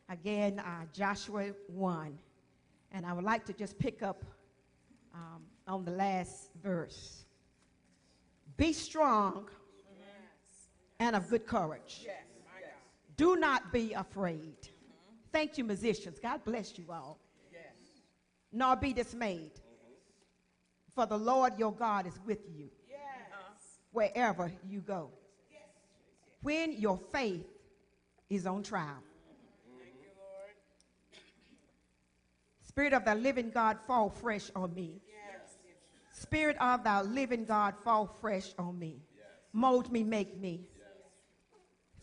again, Joshua 1. And I would like to just pick up on the last verse. Be strong and of good courage. Yes. Do not be afraid. Thank you, musicians. God bless you all. Yes. Nor be dismayed. For the Lord your God is with you wherever you go. When your faith is on trial. Thank you, Lord. Spirit of the living God, fall fresh on me. Yes. Spirit of the living God, fall fresh on me. Mold me, make me.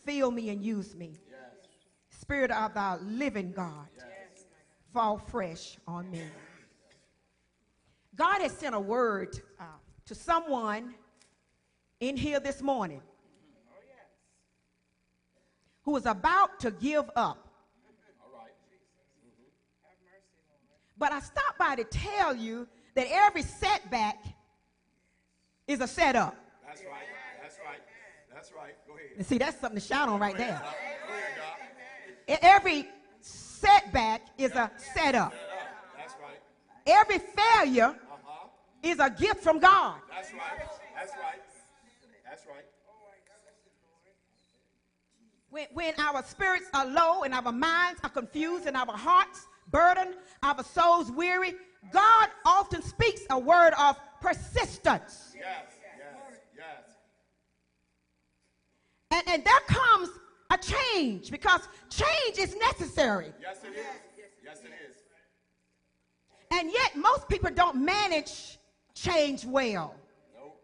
Fill me and use me. Spirit of the living God, fall fresh on me. God has sent a word to someone in here this morning who is about to give up. But I stopped by to tell you that every setback is a setup. That's right. That's right. That's right. Go ahead. And see, that's something to shout on right there. Go ahead, God. Every setback is a setup. That's right. Every failure is a gift from God. That's right. That's right. That's right. When our spirits are low and our minds are confused and our hearts burdened, our souls weary, God often speaks a word of persistence. Yes. Yes. Yes. And there comes a change, because change is necessary. Yes, it is. Yes, it is. And yet most people don't manage change well. Nope.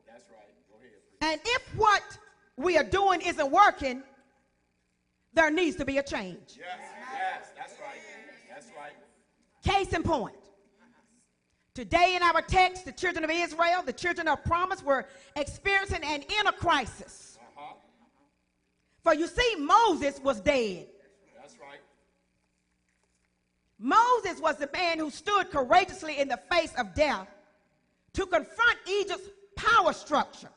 That's right. Go ahead. And if what we are doing isn't working, there needs to be a change. Yes. Yes. That's right. That's right. Case in point. Today in our text, the children of Israel, the children of promise, were experiencing an inner crisis. For you see, Moses was dead. That's right. Moses was the man who stood courageously in the face of death to confront Egypt's power structure,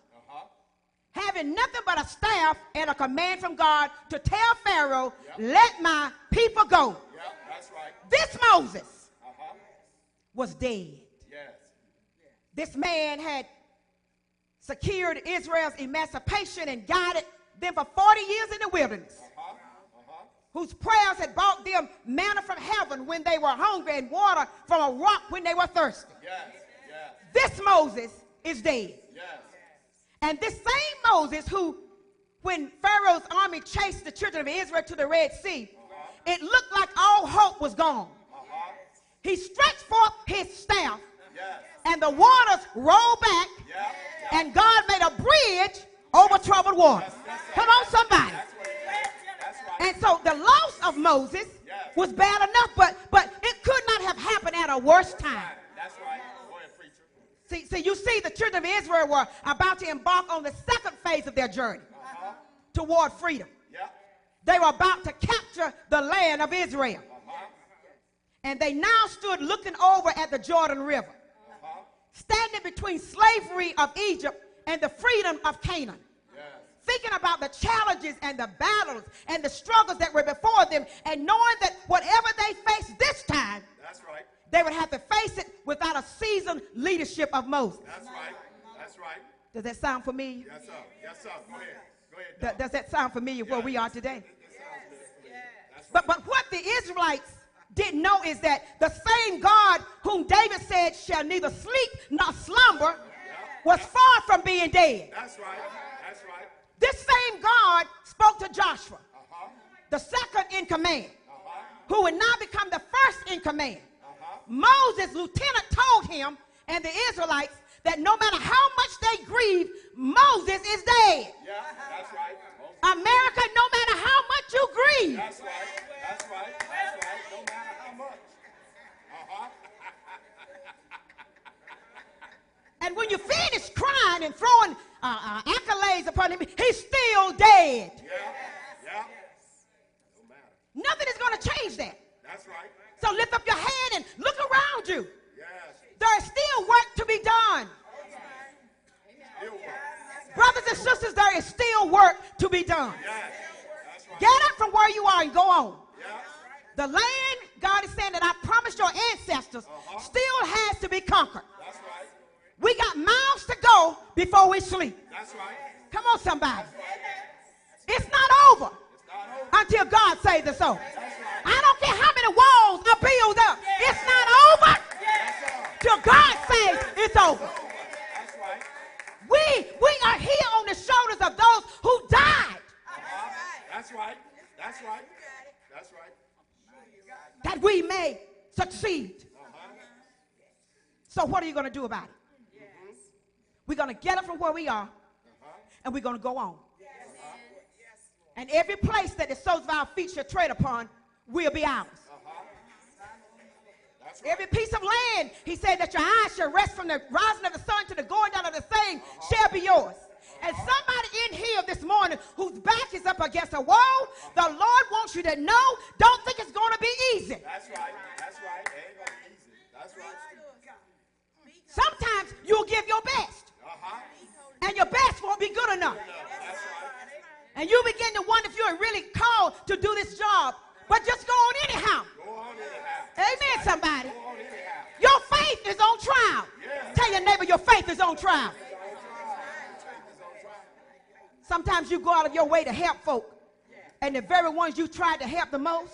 having nothing but a staff and a command from God to tell Pharaoh, let my people go. Yep. That's right. This Moses was dead. Yes. This man had secured Israel's emancipation and guided them for 40 years in the wilderness, whose prayers had brought them manna from heaven when they were hungry and water from a rock when they were thirsty. Yes. Yes. This Moses is dead. Yes. And this same Moses who, when Pharaoh's army chased the children of Israel to the Red Sea, it looked like all hope was gone. He stretched forth his staff, and the waters rolled back, and God made a bridge over troubled waters. Come on, somebody. And so the loss of Moses was bad enough, but it could not have happened at a worse time. That's right. Go ahead, preacher. See, you see, the children of Israel were about to embark on the second phase of their journey toward freedom. They were about to capture the land of Israel. And they now stood looking over at the Jordan River, standing between slavery of Egypt and the freedom of Canaan, thinking about the challenges and the battles and the struggles that were before them, and knowing that whatever they faced this time, they would have to face it without a seasoned leadership of Moses. That's right. That's right. Does that sound familiar? Yes, sir. Yes, sir. Go ahead. Go ahead. Does that sound familiar where we are today? It sounds good. But what the Israelites didn't know is that the same God whom David said shall neither sleep nor slumber was far from being dead. That's right. That's right. This same God spoke to Joshua, the second in command, who would now become the first in command. Moses' lieutenant told him and the Israelites that no matter how much they grieve, Moses is dead. Yeah, that's right. America, no matter how much you grieve, That's right. That's right. That's right. No matter how much. and when you finish crying and throwing accolades upon him, he's still dead. Yeah. No matter. Nothing is going to change that. That's right. So lift up your hand and look around you. Yes. There is still work to be done. Still work. Brothers and sisters, there is still work to be done. Yes. That's right. Get up from where you are and go on. Yeah. The land, God is saying that I promised your ancestors, still has to be conquered. That's right. We got miles to go before we sleep. That's right. Come on, somebody. It's not over It's not over. until God says it's over. That's right. I don't care how many walls are built up. It's not over till God says it's over. That's right. We are here on the shoulders of those who died That's right. That's right. That's right. that we may succeed. So what are you going to do about it? We're going to get up from where we are, and we're going to go on. And every place that the soles of our feet shall tread upon will be ours. That's right. Every piece of land, he said, that your eyes shall rest from the rising of the sun to the going down of the same shall be yours. And somebody in here this morning whose back is up against a wall, the Lord wants you to know, don't think it's going to be easy. That's right. That's right. It ain't gonna be easy. That's right. Sometimes you'll give your best, and your best won't be good enough. That's right. And you begin to wonder if you're really called to do this job, but just go on anyhow. Go on anyhow. Amen, somebody. Go on anyhow. Your faith is on trial. Yeah. Tell your neighbor your faith is on trial. Sometimes you go out of your way to help folk, and the very ones you tried to help the most,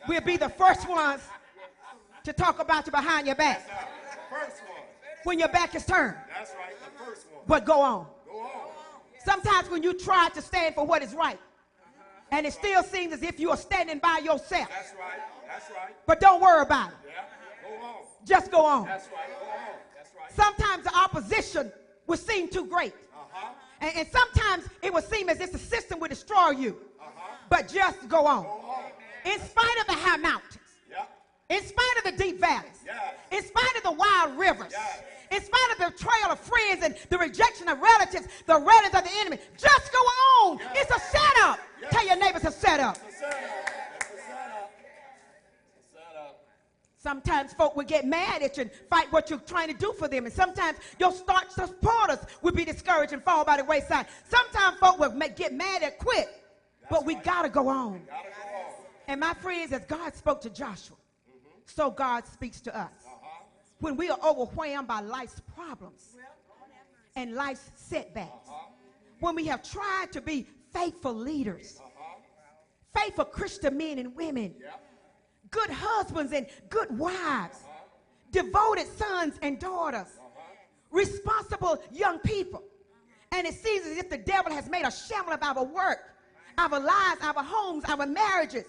we'll be the first ones to talk about you behind your back First one. when your back is turned. That's right. The first one. But go on. Go on. Sometimes when you try to stand for what is right, and it still seems as if you are standing by yourself, That's right. That's right. but don't worry about it. Yeah. Go on. Just go on. That's right. Go on. That's right. Sometimes the opposition will seem too great. And sometimes it will seem as if the system will destroy you. But just go on. In spite of the high mountains, Yeah. in spite of the deep valleys, Yeah. in spite of the wild rivers, Yeah. in spite of the betrayal of friends and the rejection of relatives, the relatives of the enemy, just go on. Yeah. It's a setup. Yeah. Tell your neighbors a setup. It's a setup. It's a setup. It's a setup. Sometimes folk will get mad at you and fight what you're trying to do for them. And sometimes your staunch supporters will be discouraged and fall by the wayside. Sometimes folk will get mad and quit. But we got to go on. Gotta go on. And my friends, as God spoke to Joshua, so God speaks to us. When we are overwhelmed by life's problems and life's setbacks, when we have tried to be faithful leaders, faithful Christian men and women, good husbands and good wives, devoted sons and daughters, responsible young people, and it seems as if the devil has made a shamble of our work, our lives, our homes, our marriages,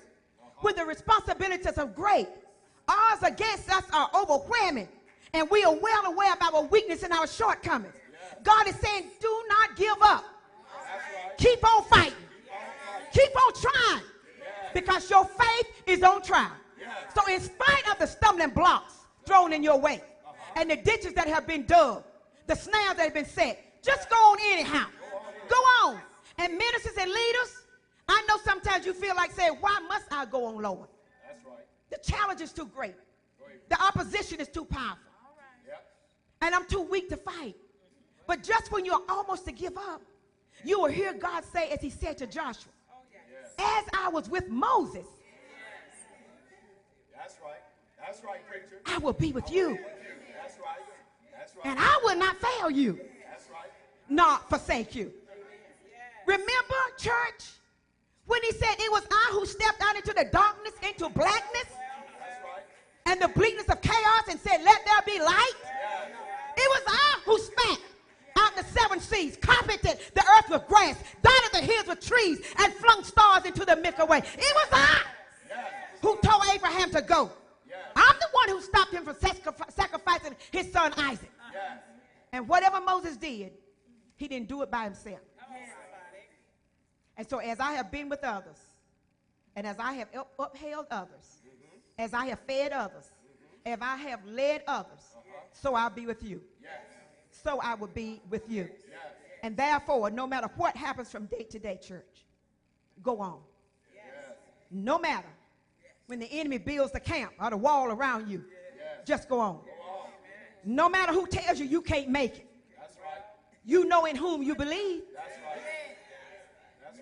when the responsibilities are great. Odds against us are overwhelming, and we are well aware of our weakness and our shortcomings. God is saying, do not give up. Keep on fighting. Keep on trying, because your faith is on trial. So in spite of the stumbling blocks thrown in your way, and the ditches that have been dug, the snares that have been set, just go on anyhow. Go on. And ministers and leaders, I know sometimes you feel like saying, why must I go on, Lord? That's right. The challenge is too great. The opposition is too powerful. Yep. And I'm too weak to fight. But just when you're almost to give up, you will hear God say, as he said to Joshua, as I was with Moses, That's right. That's right, preacher. I will be with you. That's right. That's right. And I will not fail you, That's right. nor forsake you. Remember, church, when he said it was I who stepped out into the darkness, into blackness, That's right. and the bleakness of chaos, and said, let there be light? It was I who spat out the seven seas, carpeted the earth with grass, dotted the hills with trees, and flung stars into the Milky Way. It was I who told Abraham to go. I'm the one who stopped him from sacrificing his son Isaac. And whatever Moses did, he didn't do it by himself. And so as I have been with others, and as I have upheld others, as I have fed others, as I have led others, so I'll be with you. So I will be with you. And therefore, no matter what happens from day to day, church, go on. No matter when the enemy builds the camp or the wall around you, just go on. No matter who tells you you can't make it, you know in whom you believe.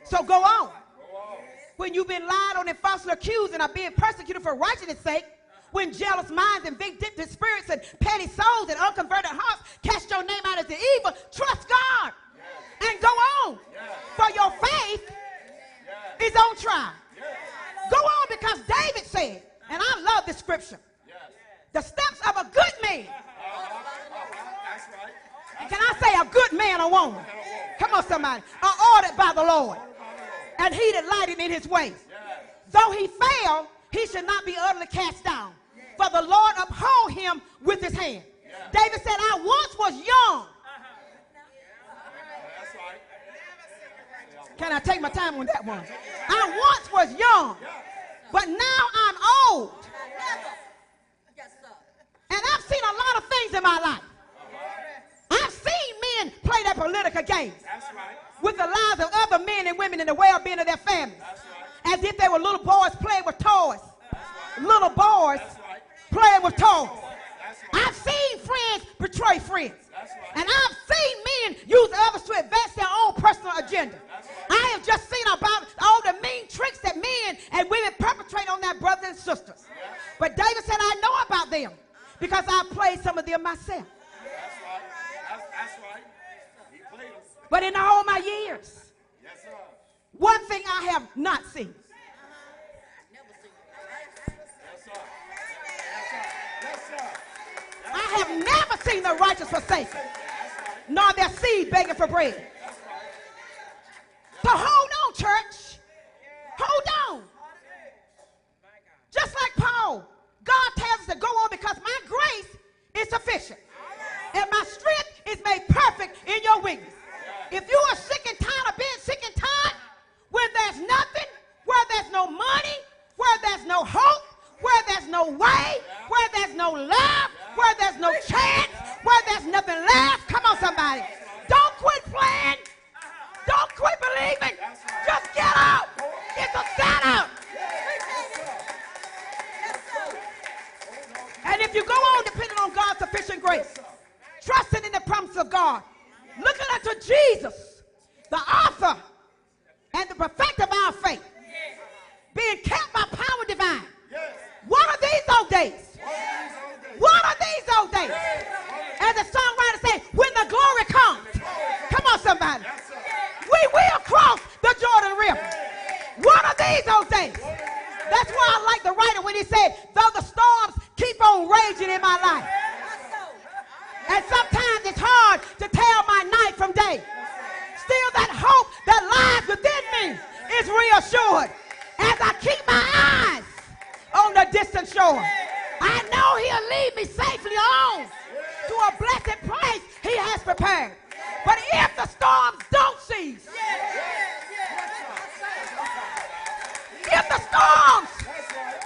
So go on. When you've been lied on and falsely accused and are being persecuted for righteousness' sake, when jealous minds and vindictive spirits and petty souls and unconverted hearts cast your name out as the evil, trust God and go on. For your faith is on trial. Go on, because David said, and I love this scripture, the steps of a good man. Can I say a good man or woman? Come on, somebody. Are ordered by the Lord, and he delighted in his ways. Though he fail, he should not be utterly cast down, for the Lord uphold him with his hand. David said, I once was young. Can I take my time on that one? I once was young, but now I'm old. And I've seen a lot of things in my life. I've seen men play their political games with the lives of other men and women and the well-being of their families, as if they were little boys playing with toys. Little boys playing with toys. I've seen friends betray friends. And I've seen men use others to advance their own personal agenda. I have just seen about all the mean tricks that men and women perpetrate on their brothers and sisters. But David said, I know about them because I played some of them myself. That's right. He played them. But in all my years, one thing I have not seen. I have never seen the righteous forsaken, nor their seed begging for bread. So hold on, church. Hold on. Just like Paul, God tells us to go on because my grace is sufficient. And my strength is made perfect in your weakness. If you are sick and tired of being sick and tired, where there's nothing, where there's no money, where there's no hope, where there's no way, where there's no love, where there's no chance, where there's nothing left, come on somebody. Don't quit playing. Don't quit believing. Just get out. It's a setup. And if you go on depending on God's sufficient grace, trusting in the promises of God, looking unto Jesus, the author and the perfecter of our faith, being kept by power divine. One of these old days. One of these old days. As the songwriter said, when the glory comes. Come on, somebody. We will cross the Jordan River. One of these old days. That's why I like the writer when he said, though the storms keep on raging in my life. And sometimes it's hard to tell my night from day. Still that hope that lies within me is reassured as I keep my eyes on the distant shore. I know he'll lead me safely on to a blessed place he has prepared. But if the storms don't cease, if the storms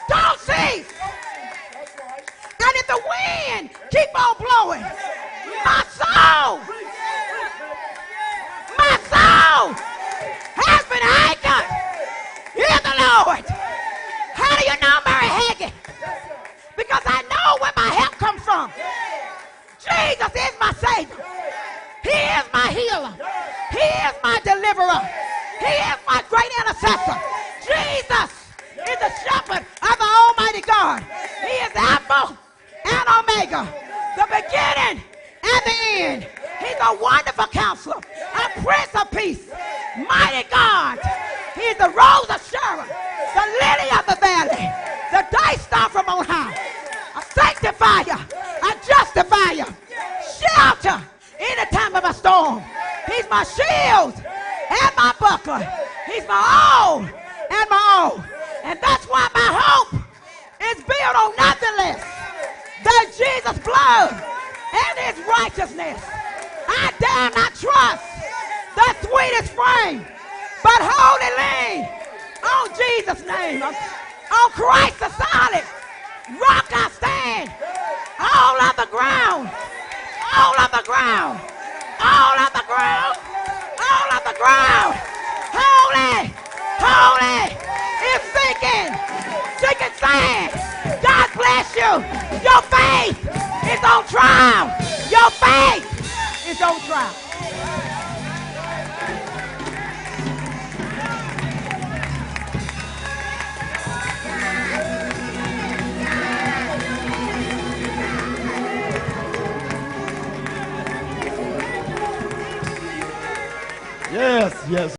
don't cease, and if the wind keep on blowing, my soul has been anchored in the Lord. How do you know, Mary Heggie? Because I know where my help comes from. Jesus is my Savior. He is my healer. He is my deliverer. He is my great intercessor. Jesus is the shepherd of the Almighty God. He is Alpha and Omega, the beginning and the end. He's a wonderful counselor, a prince of peace, mighty God. He's the rose of Sharon, the lily of the valley, the day star from on high, a sanctifier, a justifier, shelter in the time of a storm. He's my shield and my buckler. He's my all and my all. And that's why my hope is built on nothing less than Jesus' blood and his righteousness. I dare not trust the sweetest frame, but wholly lean on Jesus' name. On Christ the solid rock I stand. All of the ground, all of the ground, all of the ground, all of the ground. Holy, holy is sinking sand. God bless you. Your faith is on trial. Your faith is on trial. Yes, yes.